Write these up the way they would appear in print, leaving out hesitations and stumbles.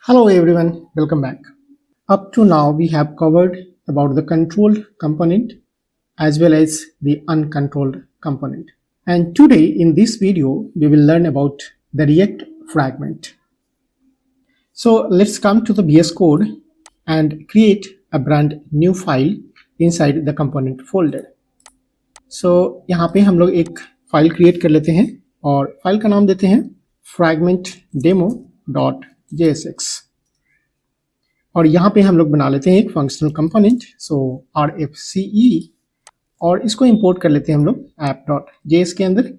Hello everyone, welcome back. Up to now we have covered about the controlled component as well as the uncontrolled component. And today in this video we will learn about the React fragment. So let's come to the VS Code and create a brand new file inside the component folder. So यहाँ पे हम लोग एक file create कर लेते हैं और file का नाम देते हैं fragmentdemo.jsx और यहाँ पे हम लोग बना लेते हैं एक फंक्शनल कंपोनेंट सो RFCE और इसको इंपोर्ट कर लेते हैं हम लोग app.js के अंदर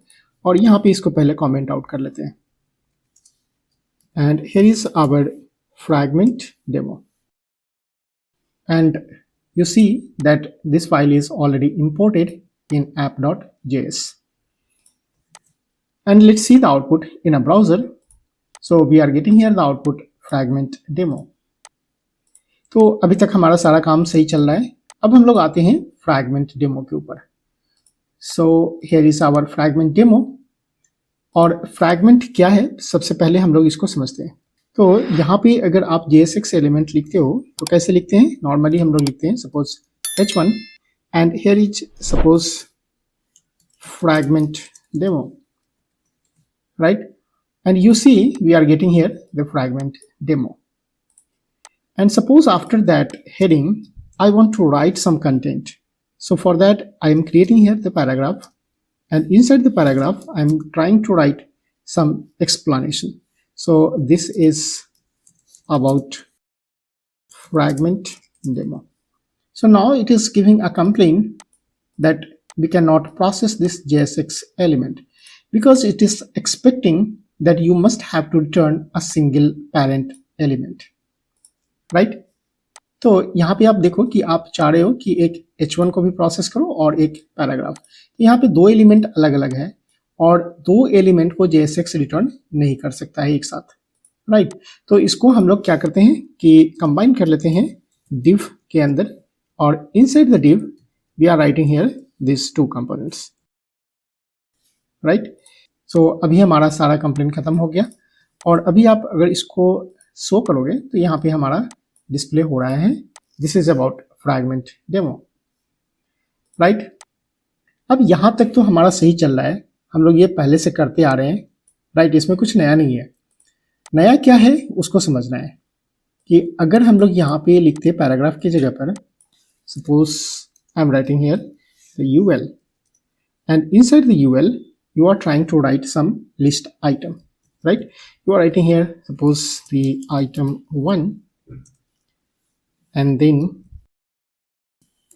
और यहाँ पे इसको पहले कमेंट आउट कर लेते हैं and here is our fragment demo and you see that this file is already imported in app.js and let's see the output in a browser. So we are getting here the output fragment demo. तो अभी तक हमारा सारा काम सही चल रहा है. अब हम लोग आते हैं फ्रैगमेंट डेमो के ऊपर. So here is our fragment demo और फ्रैगमेंट क्या है सबसे पहले हम लोग इसको समझते हैं. तो यहाँ पे अगर आप JSX एलिमेंट लिखते हो तो कैसे लिखते हैं? नॉर्मली हम लोग लिखते हैं suppose h1 and here is suppose fragment demo, right? And you see we are getting here the fragment demo. And suppose after that heading, I want to write some content. So for that, I am creating here the paragraph. And inside the paragraph, I am trying to write some explanation. So this is about fragment demo. So now it is giving a complaint that we cannot process this JSX element because it is expecting that you must have to return a single parent element. Right तो यहाँ पे आप देखो कि आप चाह रहे हो कि एक h1 को भी प्रोसेस करो और एक पैराग्राफ. यहाँ पे दो एलिमेंट अलग अलग है और दो एलिमेंट को JSX रिटर्न नहीं कर सकता है एक साथ, राइट? तो इसको हम लोग क्या करते हैं कि कंबाइन कर लेते हैं div के अंदर और inside the div we are writing here this two components, right? So अभी हमारा सारा कंप्लेंट खत्म हो गया और अभी आप अगर इसको शो करोगे तो यहाँ पे हमारा डिस्प्ले हो रहा है this is about fragment demo, right? अब यहाँ तक तो हमारा सही चल रहा है, हम लोग ये पहले से करते आ रहे हैं, राइट? इसमें कुछ नया नहीं है. नया क्या है उसको समझना है कि अगर हम लोग यहाँ पे लिखते हैं पैराग्राफ की जगह पर suppose I am writing here the UL and inside the UL you are trying to write some list item, right? You are writing here suppose the item 1 and then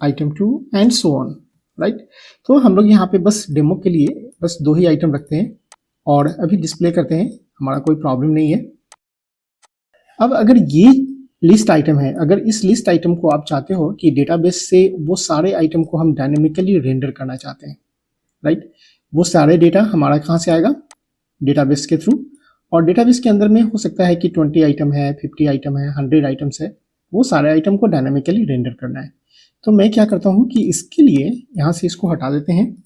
item 2 and so on, right? तो हम लोग यहाँ पे बस demo के लिए बस दो ही आइटम रखते हैं और अभी डिस्प्ले करते हैं, हमारा कोई प्रॉब्लम नहीं है. अब अगर ये लिस्ट आइटम है, अगर इस लिस्ट आइटम को आप चाहते हो कि डेटाबेस से वो सारे आइटम को हम डायनेमिकली रेंडर करना चाहते हैं, राइट? वो सारे डेटा हमारा कहाँ से आएगा? डेटाबेस के थ्रू. और डेटाबेस के अंदर में हो सकता है कि 20 आइटम है, 50 आइटम है, 100 आइटम्स है, वो सारे आइटम को डायनामिकली रेंडर करना है. तो मैं क्या करता हूँ कि इसके लिए यहाँ से इसको हटा देते हैं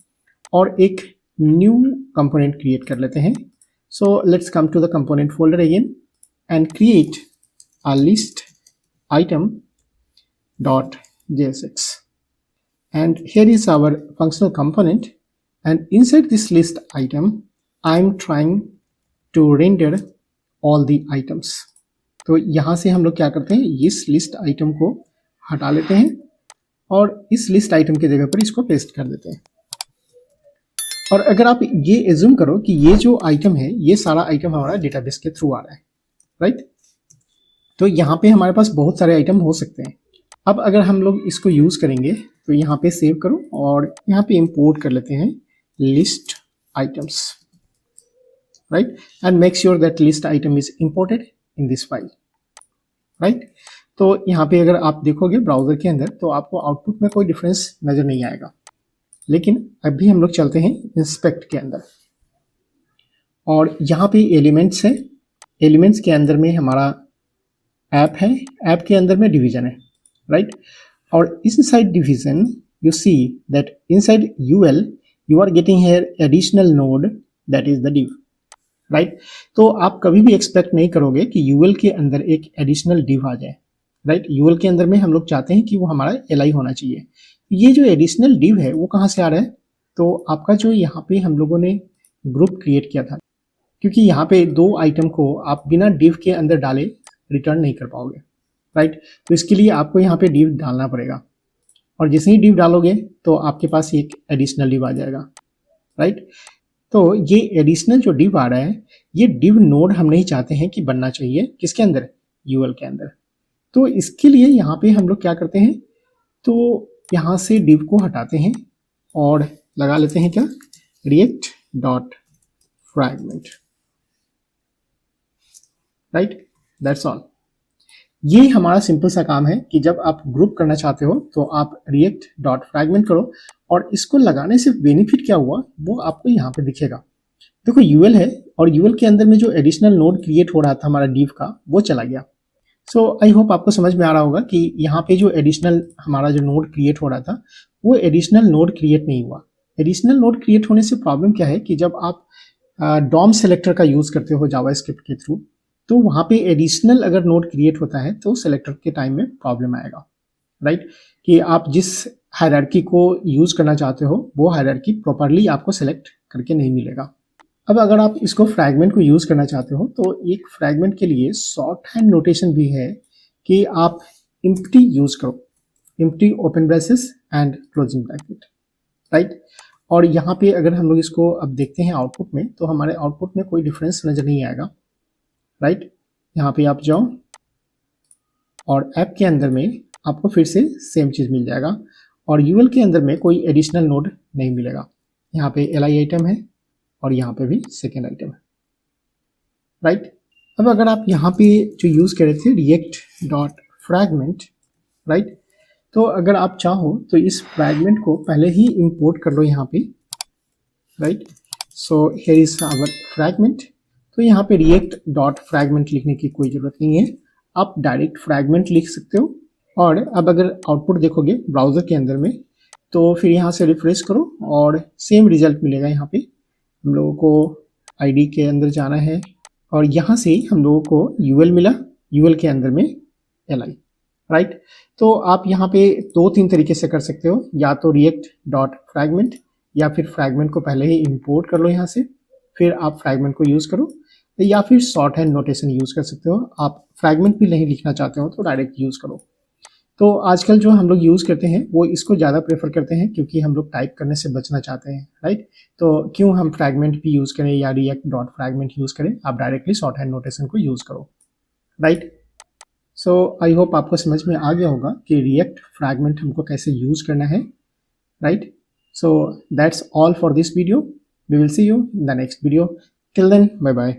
और एक न्यू कंपोनेंट क्रिएट कर लेते हैं. So let's come to the component folder again and create a list item dot JSX and here is our functional component and inside this list item I am trying to render all the items. तो यहाँ से हम लोग क्या करते हैं, इस list item को हटा लेते हैं और इस लिस्ट आइटम की जगह पर इसको पेस्ट कर देते हैं. और अगर आप ये एज्यूम करो कि ये जो आइटम है ये सारा आइटम हमारा डेटाबेस के थ्रू आ रहा है, राइट? तो यहाँ पे हमारे पास बहुत सारे आइटम हो सकते हैं. अब अगर हम लोग इसको यूज करेंगे तो यहाँ पे सेव करो और यहाँ पे इंपोर्ट कर लेते हैं list items, right? And make sure that list item is imported in this file, right? तो यहाँ पे अगर आप देखोगे ब्राउजर के अंदर तो आपको आउटपुट में कोई डिफरेंस नजर नहीं आएगा, लेकिन अभी हम लोग चलते हैं इंस्पेक्ट के अंदर और यहाँ पे एलिमेंट्स है. एलिमेंट्स के अंदर में हमारा ऐप है, ऐप के अंदर में डिवीजन है, राइट? और inside division you see that inside UL you are getting here additional node that is the div, right. तो आप कभी भी एक्सपेक्ट नहीं करोगे कि यूएल के अंदर एक एडिशनल डिव आ जाए, राइट। यूएल के अंदर में हम लोग चाहते हैं कि वो हमारा एल होना चाहिए। ये जो एडिशनल डिव है वो कहाँ से आ रहा है, तो आपका जो यहाँ पे हम लोगों ने ग्रुप क्रिएट किया था, क्योंकि यहाँ पे दो आइटम को आप बिना डिव के अंदर डाले रिटर्न नहीं कर पाओगे, राइट। तो इसके लिए आपको यहाँ पे डिव डालना पड़ेगा, और जैसे ही डिव डालोगे तो आपके पास एक एडिशनल डिव आ जाएगा, राइट। तो ये एडिशनल जो डिव आ रहा है, ये डिव नोड हम नहीं चाहते हैं कि बनना चाहिए किसके अंदर, यूएल के अंदर। तो इसके लिए यहाँ पे हम लोग क्या करते हैं, तो यहाँ से डिव को हटाते हैं और लगा लेते हैं क्या, react dot fragment, right. That's all. ये हमारा सिंपल सा काम है कि जब आप ग्रुप करना चाहते हो तो आप रिएक्ट डॉट फ्रैगमेंट करो, और इसको लगाने से बेनिफिट क्या हुआ वो आपको यहाँ पे दिखेगा। देखो यूएल है, और यूएल के अंदर में जो एडिशनल नोड क्रिएट हो रहा था हमारा डिव का, वो चला गया। सो आई होप आपको समझ में आ रहा होगा कि यहाँ पे जो एडिशनल हमारा जो नोड क्रिएट हो रहा था वो एडिशनल नोड क्रिएट नहीं हुआ। एडिशनल नोड क्रिएट होने से प्रॉब्लम क्या है कि जब आप डॉम सेलेक्टर का यूज करते हो जावास्क्रिप्ट के थ्रू, तो वहाँ पे एडिशनल अगर नोड क्रिएट होता है तो सेलेक्टर के टाइम में प्रॉब्लम आएगा, राइट। कि आप जिस हायरार्की को यूज करना चाहते हो वो हायरार्की प्रॉपरली आपको सेलेक्ट करके नहीं मिलेगा। अब अगर आप इसको फ्रैगमेंट को यूज करना चाहते हो तो एक फ्रैगमेंट के लिए शॉर्ट हैंड नोटेशन भी है कि आप एम्प्टी यूज करो, empty open braces and closing bracket, right. और यहाँ पे अगर हम लोग इसको अब देखते हैं आउटपुट में, तो हमारे आउटपुट में कोई डिफरेंस नजर नहीं आएगा, राइट। यहाँ पे आप जाओ और ऐप के अंदर में आपको फिर से सेम चीज मिल जाएगा, और यूएल के अंदर में कोई एडिशनल नोड नहीं मिलेगा। यहाँ पे एलआई आइटम है और यहाँ पे भी सेकेंड आइटम है, राइट। अब अगर आप यहाँ पे जो यूज कर रहे थे रिएक्ट डॉट फ्रैगमेंट, राइट, तो अगर आप चाहो तो इस फ्रैगमेंट को पहले ही इंपोर्ट कर लो यहाँ पे, right. So here is our fragment. तो यहाँ पे रिएक्ट डॉट फ्रैगमेंट लिखने की कोई जरूरत नहीं है, आप डायरेक्ट फ्रैगमेंट लिख सकते हो। और अब अगर आउटपुट देखोगे ब्राउजर के अंदर में, तो फिर यहाँ से रिफ्रेश करो और सेम रिजल्ट मिलेगा। यहाँ पे हम लोगों को आईडी के अंदर जाना है और यहाँ से हम लोगों को यूएल मिला, यूएल के अंदर में एलआई, राइट। तो आप यहाँ पे दो तीन तरीके से कर सकते हो, या तो रिएक्ट डॉट फ्रैगमेंट, या फिर फ्रैगमेंट को पहले ही इंपोर्ट कर लो यहाँ से, फिर आप फ्रैगमेंट को यूज करो, या फिर शॉर्ट हैंड नोटेशन यूज कर सकते हो। आप फ्रैगमेंट भी नहीं लिखना चाहते हो तो डायरेक्ट यूज करो। तो आजकल जो हम लोग यूज करते हैं वो इसको ज़्यादा प्रेफर करते हैं, क्योंकि हम लोग टाइप करने से बचना चाहते हैं, राइट। तो क्यों हम फ्रैगमेंट भी यूज करें या रिएक्ट डॉट फ्रैगमेंट यूज करें, आप डायरेक्टली शॉर्ट हैंड नोटेशन को यूज करो, राइट। सो आई होप आपको समझ में आ गया होगा कि रिएक्ट फ्रैगमेंट हमको कैसे यूज करना है, right. So that's all for this video, we will see you in the next video, till then bye bye.